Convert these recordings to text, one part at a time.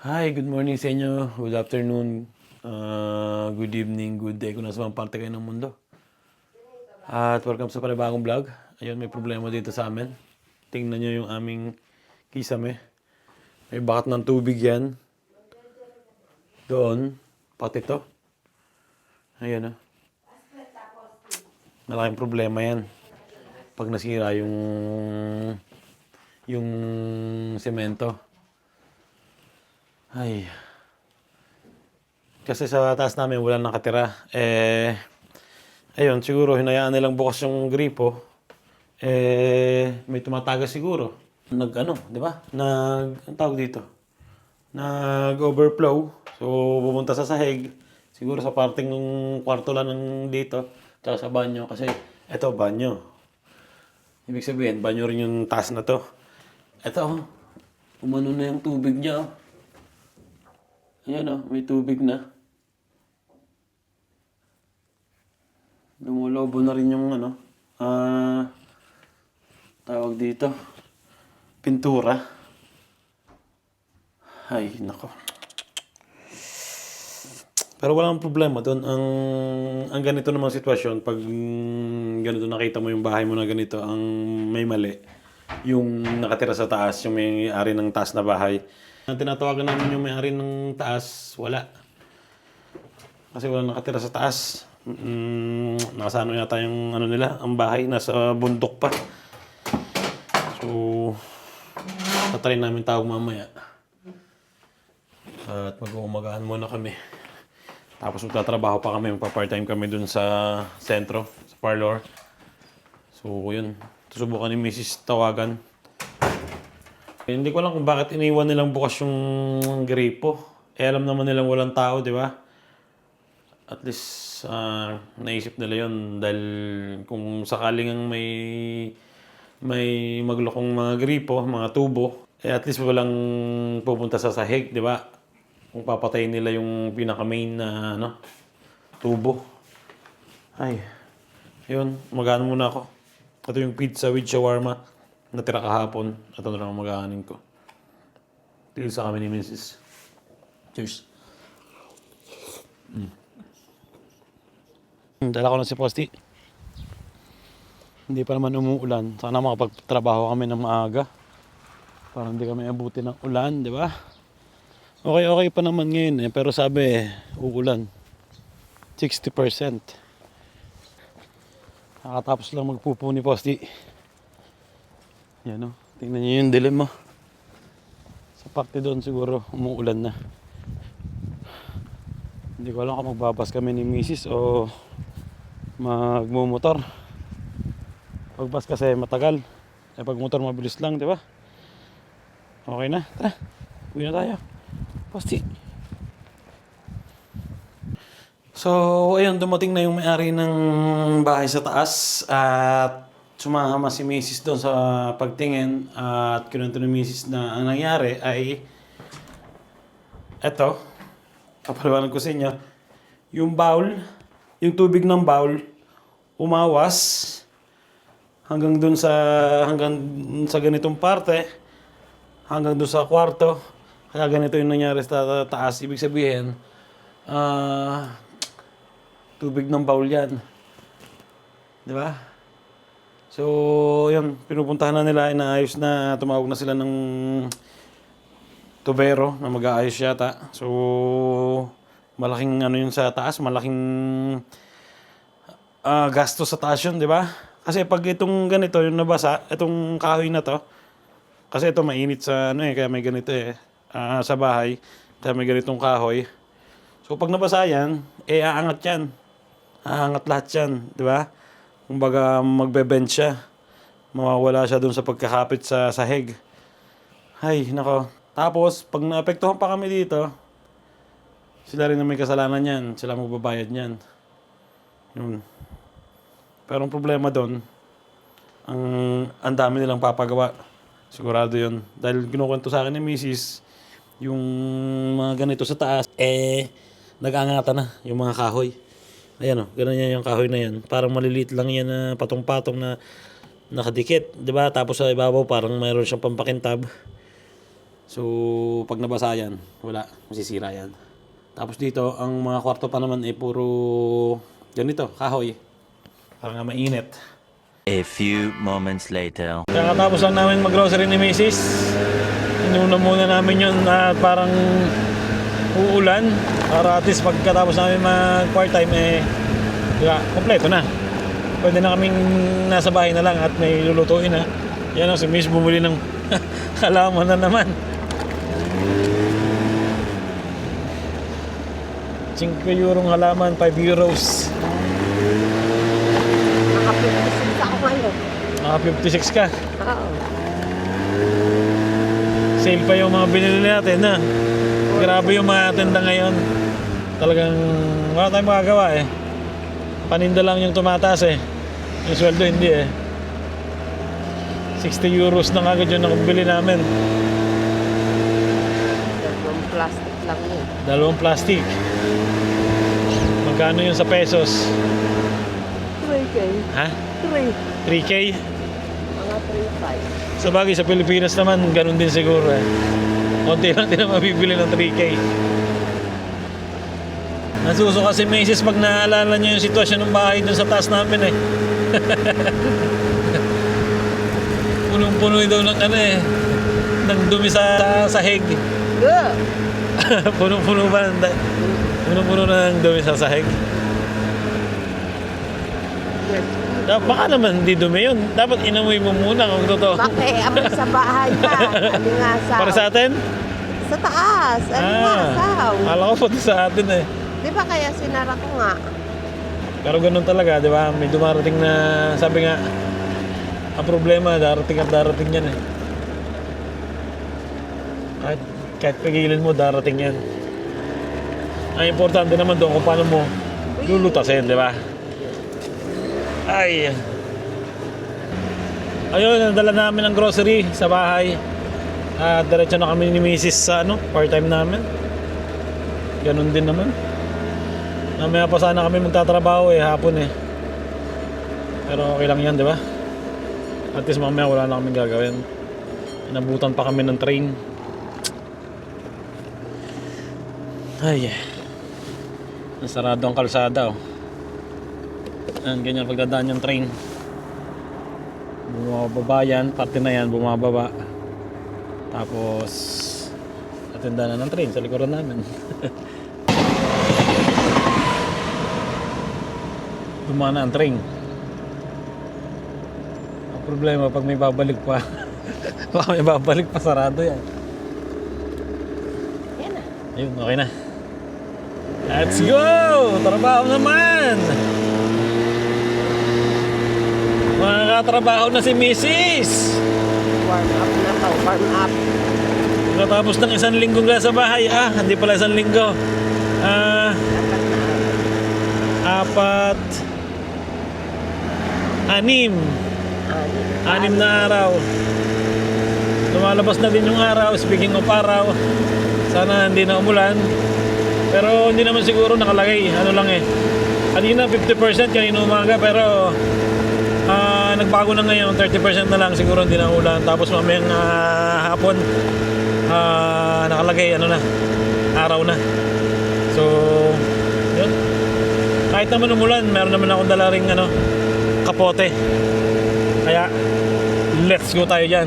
Hi, good morning sa inyo. Good afternoon, good evening, good day kung nasa mga parte kayo ng mundo. At welcome sa panibagong vlog. Ayun, may problema dito sa amin. Tingnan nyo yung aming kisame. May bakat ng tubig yan. Doon, pati to. Ayun, malaking problema yan. Pag nasira yung semento. Ay, kasi sa taas namin wala nakatira. Ayun, siguro hinayaan nilang bukas yung gripo. May tumatagas siguro. Di ba? Ang tawag dito? Nag-overflow. So, pupunta sa sahig. Siguro sa parting ng kwarto lang ng dito. Tsaka sa banyo. Kasi, eto, banyo. Ibig sabihin, banyo rin yung taas na to. Eto, umano na yung tubig niya. Ayan, may tubig na. Lumulobo na rin yung tawag dito, pintura. Ay, nako. Pero walang problema doon. Ang ganito namang sitwasyon, pag ganito nakita mo yung bahay mo na ganito, ang may mali, yung nakatira sa taas, yung may-ari ng taas na bahay. Ang tinatawagan namin yung may-ari ng taas, wala. Kasi wala nakatira sa taas. Nasa yata yung nila, ang bahay, nasa bundok pa. So, tatry namin tawag mamaya. At mag-uumagahan muna kami. Tapos magtatrabaho pa kami, magpa-part-time kami dun sa sentro, sa parlor. So, yun. Susubukan ni Mrs. tawagan. Hindi ko alam kung bakit iniwan nilang bukas yung gripo. Alam naman nilang walang tao, di ba? At least, naisip nila yun. Dahil kung sakaling may maglokong mga gripo, mga tubo, at least walang pupunta sa sahig, di ba? Kung papatayin nila yung pinaka-main na tubo. Ay, yun, mag-ano muna ako. Ito yung pizza with shawarma. Natira kahapon. Ito na lang ang mag-aanin ko. Tigil sa kami ni Mrs. Cheers. Dala ko na si Posti. Hindi pa naman umuulan. Sana makapagtrabaho kami ng maaga. Para hindi kami abuti ng ulan, di ba? Okay pa naman ngayon pero sabi uulan. 60%. Nakatapos lang magpupo ni Posti. Yan tingnan niyo yung dilim mo. Sa parte doon siguro umuulan na. Hindi ko alam kung magbabas kami ni Mrs. o magmumotor. Pagbas kasi matagal. Pag motor mabilis lang, di ba? Okay na, tara. Uwi na tayo. Posti. So, ayun, dumating na yung may-ari ng bahay sa taas at sumama si Mrs. doon sa pagtingin at kinunto ni Mrs. na ang nangyari ay eto, papaliwanag ko sa inyo, yung bowl, yung tubig ng bowl, umawas hanggang sa ganitong parte, hanggang doon sa kwarto. Kaya ganito yung nangyari sa taas. Ibig sabihin, tubig ng bowl yan. Di ba? So, yun, pinupuntahan na nila, inaayos na, tumawag na sila ng tubero na mag-aayos yata. So, malaking yun sa taas, malaking gasto sa taas yun, di ba? Kasi pag itong ganito, yung nabasa, itong kahoy na to, kasi ito mainit sa kaya may ganito sa bahay, kaya may ganitong kahoy. So, pag nabasa yan, aangat yan. Aangat lahat yan, di ba? Kumbaga magbe-bend siya. Mawawala siya dun sa pagkakapit sa sahig. Ay, nako. Tapos, pag naapektuhan pa kami dito, sila rin na may kasalanan yan. Sila magbabayad niyan. Yun. Pero ang problema doon, ang dami nilang papagawa. Sigurado yun. Dahil kinukwento sa akin ni Mrs. yung mga ganito sa taas, nag-aangatan na yung mga kahoy. Ayan ganun yan yung kahoy na yan. Parang maliliit lang yan na patong-patong na nakadikit, di ba? Tapos sa ibabaw parang mayroon siyang pampakintab. So, pag nabasa yan, wala, masisira yan. Tapos dito, ang mga kwarto pa naman puro ganito, kahoy. Para nga mainit. A few moments later. Kakatapos lang namin mag-grocery ni Mrs. Inuna muna namin yun na parang uulan. Para at least pagkatapos namin mag-part-time, kompleto na. Pwede na kaming nasa bahay na lang at may lulutuin na. Yan o, si Miss bumuli ng halaman na naman. 5 eurong halaman, 5 euros. Naka-56 ako ngayon. Mga 56 ka. Oo. Sale pa yung mga binili natin na. Grabe yung mga tenda ngayon. Talagang wala tayong magagawa Paninda lang yung tumataas Yung sweldo hindi 60 euros na agad yung nakabili namin. Dalawang plastic lang yun. 2 plastic. Magkano yun sa pesos? 3K. Ha? 3. 3K? Mga 3.5. Sa bagay, sa Pilipinas naman, ganun din siguro Konti lang din ang mabibili ng 3K. Nasuso kasi Macy's pag naalala niya yung sitwasyon ng bahay dun sa taas namin Punong-puno daw ng ng dumi sa sahig. Good. Punong-puno ba? Punong-puno na ng dumi sa sahig. Baka naman hindi dumi yun. Dapat inamoy mo muna kung totoo. Amoy sa bahay pa. Alingasaw. Para sa atin? Sa taas. Alingasaw. Alam ko pati sa atin Di ba kaya sinara ko nga? Pero ganun talaga, di ba? May dumarating na, sabi nga, ang problema, darating at darating yan Kahit pagilin mo, darating yan. Ang importante naman doon kung paano mo lulutasin, di ba? Ay. Ayun, nadala namin ang grocery sa bahay. At diretso na kami ni Mrs. sa part-time namin. Ganun din naman. Mamaya pa sana kami magtatrabaho hapon Pero okay lang yan, di ba? At least mamaya wala na kaming gagawin. Inabutan pa kami ng train. Ay. Nasarado ang kalsada ganyan pagdadaan yung train. Bumababa yan, parte na yan, bumababa. Tapos atinda na ng train sa likuran namin. Dumana ang train. Ang problema pag may babalik pa. Baka may babalik pa, sarado yan. Yan na. Ayun, okay na. Let's go! Trabaho naman! Makakatrabaho na si Mrs. Warm up na to. Warm up. Pagkatapos ng 1 linggo nga sa bahay. Hindi pala 1 linggo. 4, 6 na araw. Lumalabas na din yung araw. Speaking of araw, sana hindi na umulan. Pero hindi naman siguro nakalagay. Kanina 50%, kanina umaga. Pero nagbago na ngayon. 30% na lang. Siguro hindi na ulan. Tapos mamayang hapon, nakalagay araw na. So yun. Kahit naman umulan, meron naman akong dala ring kapote. Kaya let's go tayo dyan.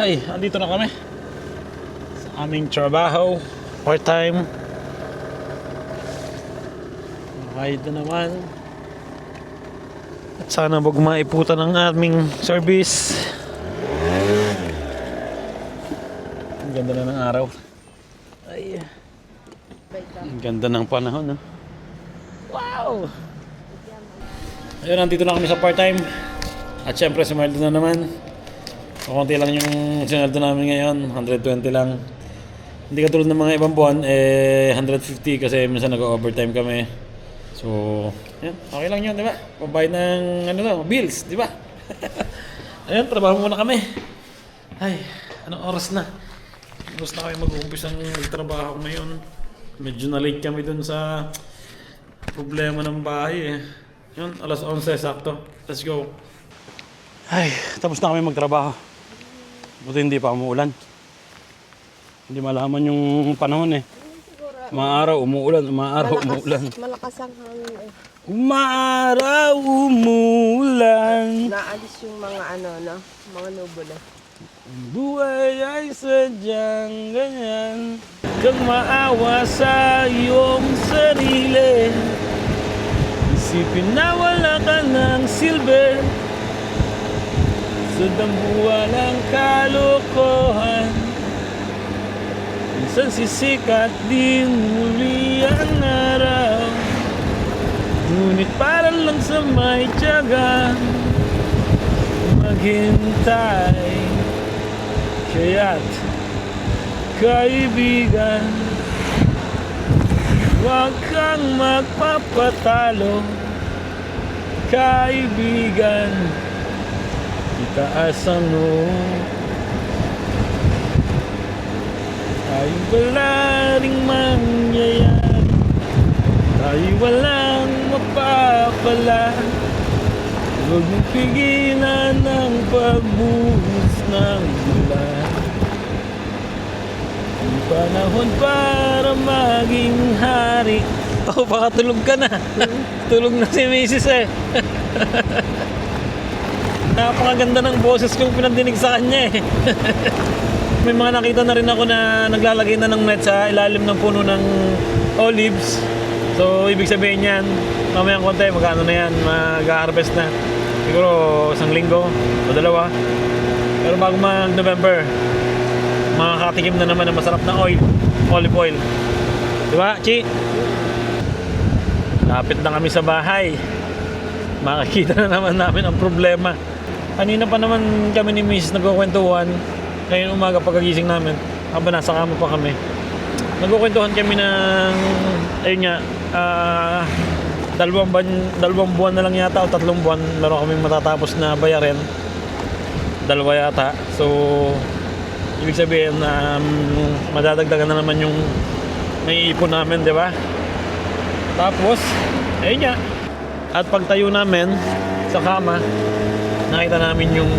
Hi, andito na kami sa aming trabaho, part-time. Kahit na naman. At sana wag maiputan ang aming service. Ang ganda na ng araw. Ay, ang ganda ng panahon, Wow! Ayun, nandito na kami sa part-time. At syempre, sumaldo na naman. Konti lang yung sinaldo namin ngayon, 120 lang. Hindi katulad ng mga ibang buwan, 150 kasi minsan nag-overtime kami. So, yan, okay lang yun, di ba? Pambayad ng bills, di ba? Ayun, trabaho muna kami. Ay, anong oras na? Oras na kami mag-uumpisa ng trabaho ngayon. Medyo na-late kami dun sa problema ng bahay eh. Yun, alas 11 sakto. Let's go. Ay, tapos na kami magtrabaho. Buti hindi pa umuulan. Hindi malaman yung panahon eh. Umaaraw, umuulan, umuulan. Malakas ang hangin eh. Umaaraw, umuulan. Naalis yung mga mga nubula. Buhay ay sadyang ganyan. Kang maawa sa iyong sarili. Isipin na wala ka ng silbi. Sa dambuhan ng kalokohan. Minsan sisikat din muli ang araw. Ngunit para lang sa may tiyaga maghintay. Kaya't kaibigan, huwag kang magpapatalo. Kaibigan, itaas ang noo. Ay wala ring mangyayari, ay walang mapapala. Huwag mong pigilan ang pagbuhos ng ulan. Ang panahon para maging hari. Oh, baka tulog ka na. Tulog na si Mrs. eh. Napakaganda ng boses kong pinandinig sa kanya eh. May mga nakita na rin ako na naglalagay na ng net sa ilalim ng puno ng olives. So, ibig sabihin yan, mamayang konti, magkano na yan, mag-harvest na. Siguro, 1 linggo o 2. Pero bago mag-November, makakatikim na naman ng masarap na olive oil. Diba, Chi? Lapit na kami sa bahay. Makikita na naman namin ang problema. Kanina pa naman kami ni Mrs. nagkukwentuhan. Ngayon umaga pagkagising namin, habang nasa kama pa kami, nagkukwentuhan kami ng, ayun nga, 2 buwan na lang yata o 3 buwan laro kami matatapos na bayarin. 2 yata. So, ibig sabihin na madadagdagan na naman yung naiipon namin, di ba? Tapos, ayun nga. At pagtayo namin sa kama, nakita namin yung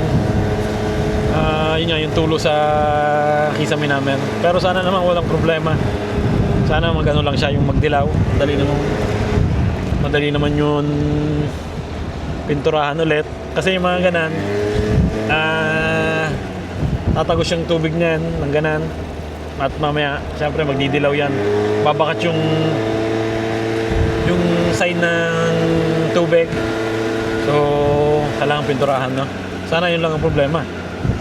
yun nga, yung tulo sa kisame namin. Pero sana naman walang problema. Sana magano lang siya, yung magdilaw. Madali naman yun pinturahan ulit. Kasi yung mga ganan, tatagos yung tubig niyan ng ganan. At mamaya, syempre magdidilaw yan. Babakat yung sign ng tubig. So, kailangan pinturahan, no? Sana yun lang ang problema.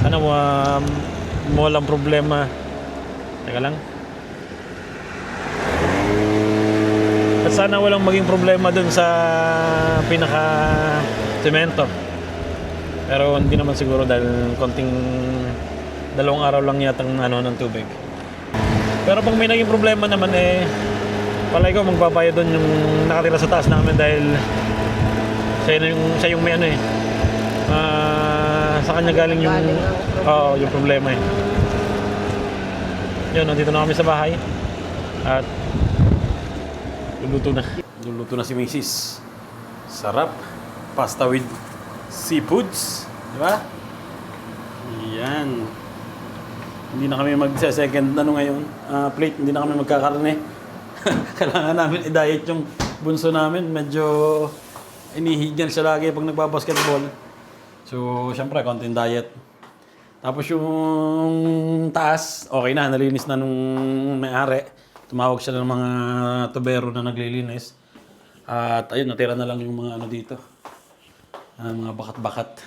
Sana walang problema. Teka lang. At sana walang maging problema dun sa pinaka-semento. Pero hindi naman siguro dahil konting 2 araw lang yatang ng tubig. Pero pag may naging problema naman palay ko magpapayo doon yung nakatira sa taas namin dahil siya yung may sa kanya galing yung problema eh. Yun, nandito na kami sa bahay at luluto na si Mrs. Sarap, pasta with seafoods, di ba? Yan. Hindi na kami mag-second ngayon, plate, hindi na kami magkakarne. Kailangan namin i-diet yung bunso namin, medyo inihigyan siya lagi pag nagbabasketball. So, syempre, konting diet. Tapos yung taas, okay na, nalinis na nung may-ari. Tumawag siya ng mga tubero na naglilinis. At ayun, natira na lang yung mga dito. Mga bakat-bakat.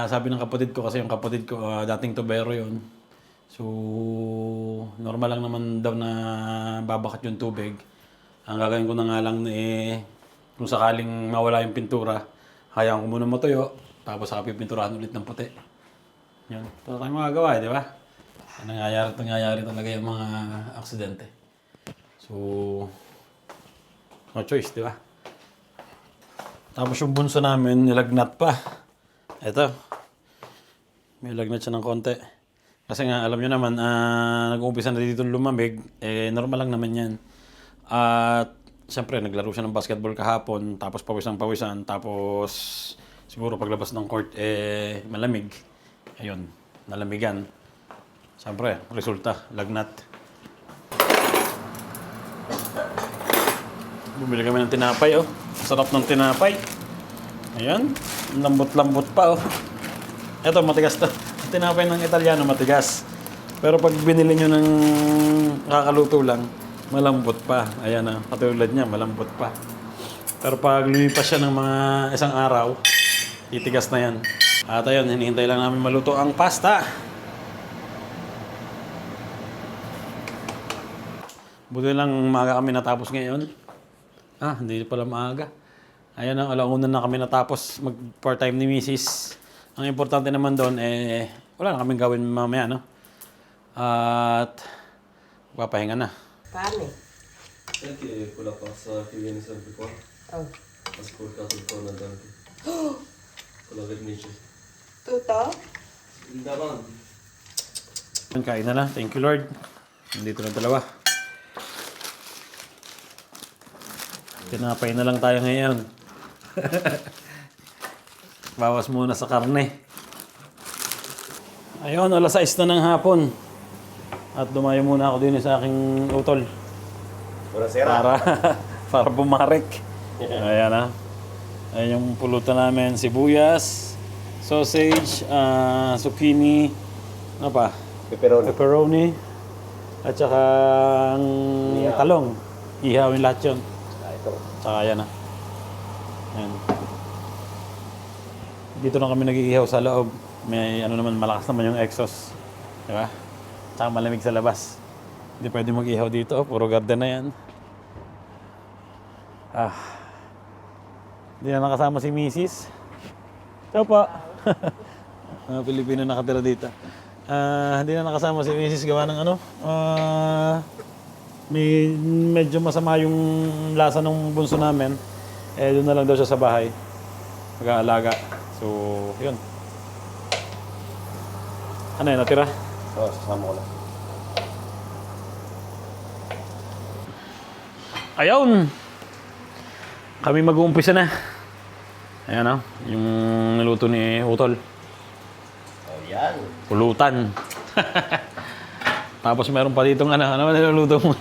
Sabi ng kapatid ko, kasi yung kapatid ko, dating tubero yun. So, normal lang naman daw na babakat yung tubig. Ang gagawin ko na nga lang kung sakaling mawala yung pintura, hayaan ko muna matuyo, tapos saka pipinturahan ulit ng puti. Yun. Ito tayo magagawa, di ba? Nangyayari talaga yung mga aksidente. So, no choice, di ba? Tapos yung bunso namin, nilagnat pa. Ito. May lagnat siya ng konti. Kasi nga, alam nyo naman, nag-uumpisa na dito lumamig. Normal lang naman yan. At, siyempre, naglaro siya ng basketball kahapon. Tapos pawisan. Tapos, siguro paglabas ng court, malamig. Ayun, nalamigan. Siyempre, resulta, lagnat. Bumili kami ng tinapay, oh. Sarap ng tinapay. Ayan, lambot-lambot pa, oh. Ito, matigas to. Tinapay ng Italiano, matigas. Pero pag binili nyo ng kakaluto lang, malambot pa. Ayan na, katulad niya, malambot pa. Pero pag lumipas siya ng mga isang araw, titigas na yan. At ayun, hinihintay lang namin maluto ang pasta. Buti lang maaga kami natapos ngayon. Hindi pala maaga. Ayan na, alauna na kami natapos mag-part-time ni Mrs. Ang importante naman doon, wala na kaming gawin mamaya, no? At papahinga na. Paano? Celle qui pour la pasta qui viene sempre qua, Oh. ha sporcato il forno davanti. Con la vernice. Tuto? Il davanti. Kain na lang. Thank you, Lord. Nandito na dalawa. Tinapay na lang tayo ngayon. Bawas muna sa karne. Ayun, alas 6 na ng hapon. At dumayo muna ako din sa aking utol. Para bumarek. Ayan na. Ayan yung pulutan namin. Sibuyas, sausage, zucchini, ano pa? Pepperoni. At saka ang talong. Ihawin lahat yun. Tsaka yan na. Ayan. Dito na kami nag-iihaw sa loob. May ano naman, malakas naman yung exhaust. Diba? Tsaka malamig sa labas. Hindi pwede mag-ihaw dito. Puro garden na yan. Hindi na nakasama si Mrs. Ciao pa. Mga Pilipino nakatira dito. Hindi na nakasama si Mrs. gawa ng ano. Medyo masama yung lasa ng bunso namin. Doon na lang daw siya sa bahay. Mag-aalaga. So, yun. Ano yun, natira? Oo, sasama ko lang. Ayun! Kami mag-uumpisa na. Ayan o, yung niluto ni Utol. Oh, yan. Pulutan. Tapos meron pa ditong ano niluluto mo?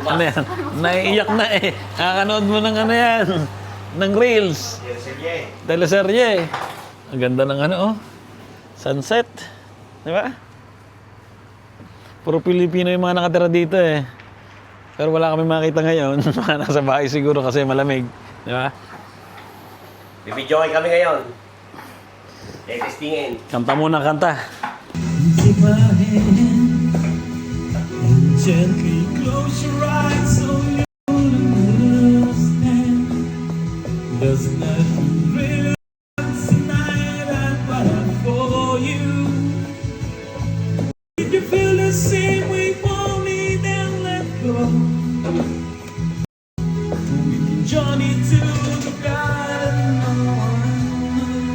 Ano yan? Naiiyak na eh. Nakakanood mo ng ano yan. Ng reels. Teleserye. Ang ganda ng ano oh. Sunset. Di ba? Puro Pilipino yung mga nakatira dito eh. Pero wala kami makita ngayon. Nasa bahay siguro kasi malamig. Di ba? Bibidyo kami ngayon. Testingin. Kanta muna, kanta. Take my hand and gently close your eyes so you understand. Doesn't matter who really wants tonight, I'd fight for you. If you feel the same way for me, then let go. We can journey to the garden of one.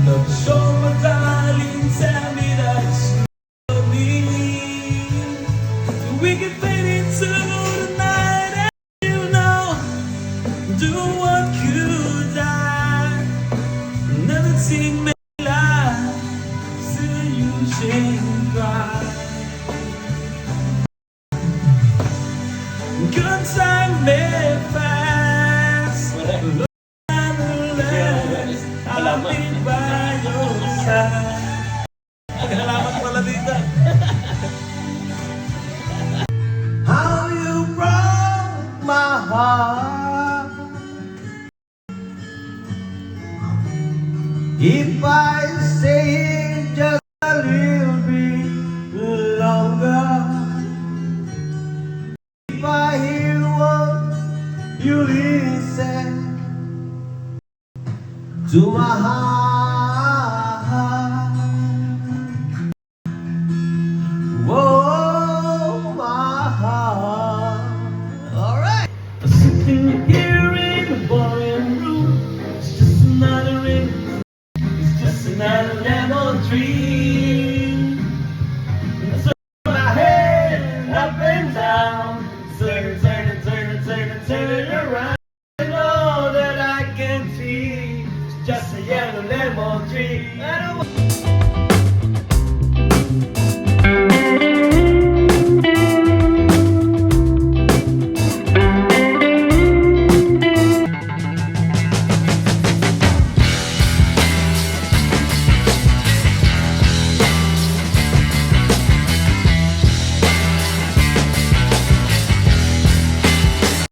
Not sure, but darling, tell me that you love me. We can fade into the night, and you know, do what could I? Never take me life, still you shake and cry. Good time may pass, nonetheless, I'll be by your side. Salamat pala dito. How you broke my heart. If I stay just a little bit longer, if I hear what you really said to my heart.